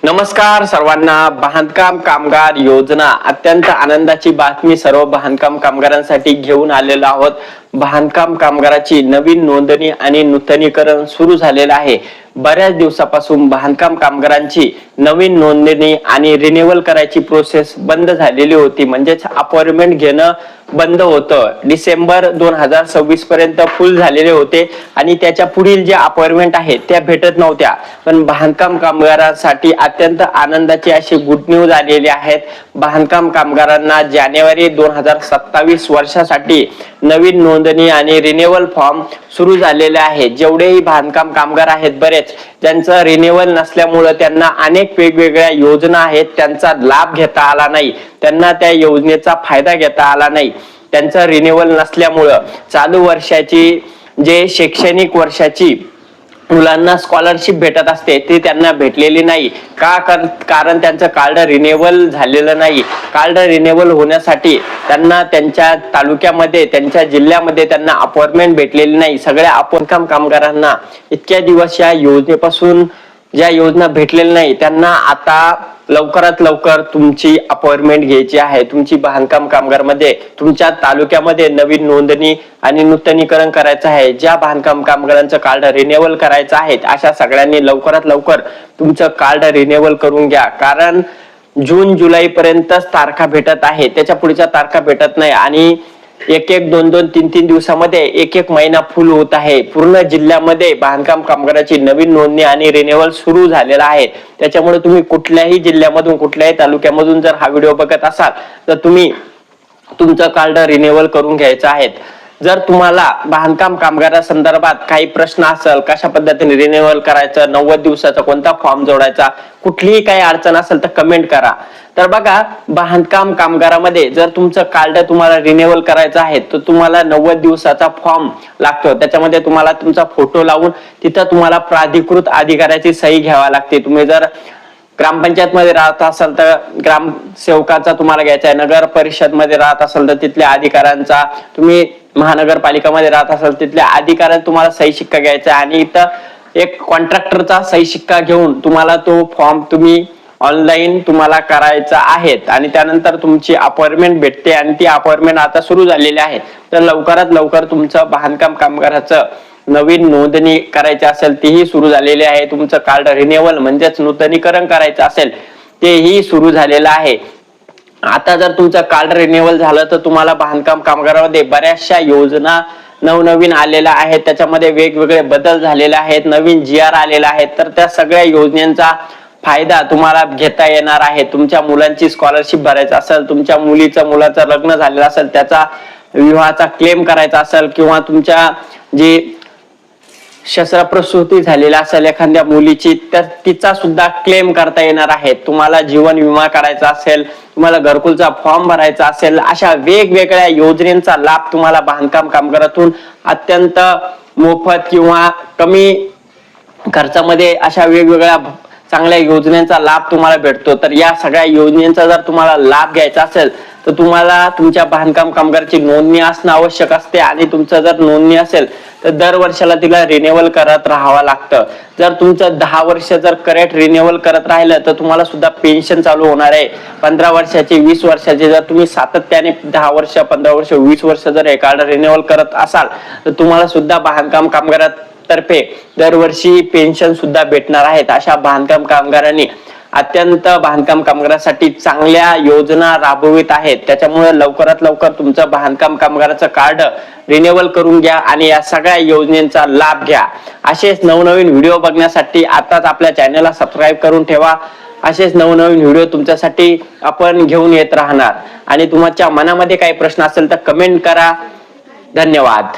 नमस्कार सर्वांना। बांधकाम कामगार योजना अत्यंत आनंदाची बातमी सर्व बांधकाम कामगारांसाठी घेऊन आलेलो आहोत। बांधकाम कामगाराची नवीन नोंदणी आणि नूतनीकरण सुरू झालेलं आहे। बऱ्याच दिवसापासून बांधकाम कामगारांची नवीन नोंदणी आणि रिन्युअल करायची प्रोसेस बंद झालेली होती, म्हणजेच अपॉइंटमेंट घेणं बंद होतं। डिसेंबर 2026 पर्यंत फुल झालेले होते आणि त्याच्या पुढील जे अपॉइंटमेंट आहे त्या भेटत नव्हत्या। पण बांधकाम कामगारांसाठी अत्यंत आनंदाची अशी गुड न्यूज आलेली आहेत। बांधकाम कामगारांना जानेवारी 2027 वर्षासाठी नवीन नोंदणी आणि रिन्युअल फॉर्म सुरू झालेले आहे। जेवढेही बांधकाम कामगार आहेत बरेच ज्यांचं रिन्युअल नसल्यामुळे त्यांना अनेक वेगवेगळ्या योजना आहेत त्यांचा लाभ घेता आला नाही, त्यांना त्या योजनेचा फायदा घेता आला नाही। त्यांचा रिन्युअल नसल्यामुळे चालू वर्षाची जे शैक्षणिक वर्षाची मुलांना स्कॉलरशिप भेटत असते ती त्यांना भेटलेली नाही। कारण त्यांचं कार्ड रिन्युअल झालेलं नाही। कार्ड रिन्युअल होण्यासाठी त्यांना त्यांच्या तालुक्यामध्ये त्यांच्या जिल्ह्यामध्ये त्यांना अपॉइंटमेंट भेटलेली नाही। सगळ्या बांधकाम कामगारांना इतक्या दिवस या योजनेपासून ज्या योजना भेटलेल्या नाही त्यांना आता लवकरात लवकर तुमची अपॉइंटमेंट घ्यायची आहे। तुमची बांधकाम कामगार मध्ये तुमच्या तालुक्यामध्ये नवीन नोंदणी आणि नूतनीकरण करायचं आहे। ज्या बांधकाम कामगारांचं कार्ड रिन्युअल करायचं आहे अशा सगळ्यांनी लवकरात लवकर तुमचं कार्ड रिन्युअल करून घ्या। कारण जून जुलै पर्यंतच तारखा भेटत आहे, त्याच्या पुढच्या तारखा भेटत नाही आणि एक दोन तीन दिवसामध्ये एक महिना फुल होत आहे। पूर्ण जिल्ह्यामध्ये बांधकाम कामगाराची नवीन नोंदणी आणि रिन्युअल सुरू झालेला आहे। त्याच्यामुळे तुम्ही कुठल्याही जिल्ह्यामधून कुठल्याही तालुक्यामधून जर हा व्हिडिओ बघत असाल तर तुम्ही तुमचं कार्ड रिन्युअल करून घ्यायचं आहे। जर तुम्हाला बांधकाम कामगारासंदर्भात काही प्रश्न असेल, कशा पद्धतीने रिन्युअल करायचं, 90 दिवसाचा कोणता फॉर्म जोडायचा, कुठलीही काही अडचण असेल तर कमेंट करा। तर बघा, बांधकाम कामगारामध्ये जर तुमचं कार्ड तुम्हाला रिन्युअल करायचं आहे तर तुम्हाला 90 दिवसाचा फॉर्म लागतो। त्याच्यामध्ये तुम्हाला तुमचा फोटो लावून तिथं तुम्हाला प्राधिकृत अधिकाऱ्याची सही घ्यावी लागते। तुम्ही जर ग्रामपंचायत मध्ये राहत असाल तर ग्रामसेवकाचा तुम्हाला घ्यायचा आहे, नगर परिषद मध्ये राहत असाल तर तिथल्या अधिकाऱ्यांचा, तुम्ही महानगरपालिका मध्ये राहत असाल तिथल्या अधिकाऱ्यांचा तुम्हाला सही शिक्का घ्यायचा आहे आणि इथं एक कॉन्ट्रॅक्टरचा सही शिक्का घेऊन तुम्हाला तो फॉर्म तुम्ही ऑनलाईन तुम्हाला करायचा आहे आणि त्यानंतर तुमची अपॉइंटमेंट भेटते आणि ती अपॉइंटमेंट आता सुरू झालेली आहे। तर लवकरात लवकर तुमचं बांधकाम कामगाराचं नवीन नोंदणी करायची असेल तीही सुरू झालेली आहे। तुमचं कार्ड रिन्युअल म्हणजेच नूतनीकरण करायचं असेल तेही सुरू झालेलं आहे। आता जर तुमचं कार्ड रिन्युअल झालं तर तुम्हाला बांधकाम कामगारामध्ये बऱ्याचशा योजना नवनवीन आलेल्या आहेत, त्याच्यामध्ये वेगवेगळे बदल झालेले आहेत, नवीन GR आलेला आहे। तर त्या सगळ्या योजनांचा फायदा तुम्हाला घेता येणार आहे। तुमच्या मुलांची स्कॉलरशिप भरायची असेल, तुमच्या मुलाचं लग्न झालेलं असेल त्याचा विवाहाचा क्लेम करायचा असेल किंवा तुमच्या जी शस्त्रप्रसूती झालेला असेल एखाद्या मुलीची तर तिचा सुद्धा क्लेम करता येणार आहे। तुम्हाला जीवन विमा काढायचा असेल, तुम्हाला घरकुलचा फॉर्म भरायचा असेल, अशा वेगवेगळ्या योजनांचा लाभ तुम्हाला बांधकाम कामगारातून अत्यंत मोफत किंवा कमी खर्चामध्ये अशा वेगवेगळ्या चांगल्या योजनांचा लाभ तुम्हाला भेटतो। तर या सगळ्या योजनांचा जर तुम्हाला लाभ घ्यायचा असेल तर तुम्हाला तुमच्या बांधकाम कामगाराची नोंदणी असणं आवश्यक असते आणि तुमचं जर नोंदणी असेल तर दर वर्षाला तिला रिन्युअल करत राहावं लागतं। जर तुमचं 10 वर्ष जर करेक्ट रिन्युअल करत राहिलं तर तुम्हाला सुद्धा पेन्शन चालू होणार आहे। 15 वर्षाची 20 वर्षाची जर तुम्ही सातत्याने 10 वर्ष 15 वर्ष 20 वर्ष जर हे कार्ड रिन्युअल करत असाल तर तुम्हाला सुद्धा बांधकाम कामगारात तर्फे दरवर्षी पेन्शन सुद्धा भेटणार आहेत। अशा बांधकाम कामगारांनी अत्यंत बांधकाम कामगारांसाठी चांगल्या योजना राबवित आहेत। त्याच्यामुळे लवकरात लवकर तुमचं बांधकाम कामगाराचं कार्ड रिन्युअल करून घ्या आणि या सगळ्या योजनांचा लाभ घ्या। असेच नवनवीन व्हिडिओ बघण्यासाठी आताच आपल्या चॅनलला सबस्क्राईब करून ठेवा। असेच नवनवीन व्हिडिओ तुमच्यासाठी आपण घेऊन येत राहणार आणि तुमच्या मनामध्ये काही प्रश्न असेल तर कमेंट करा। धन्यवाद।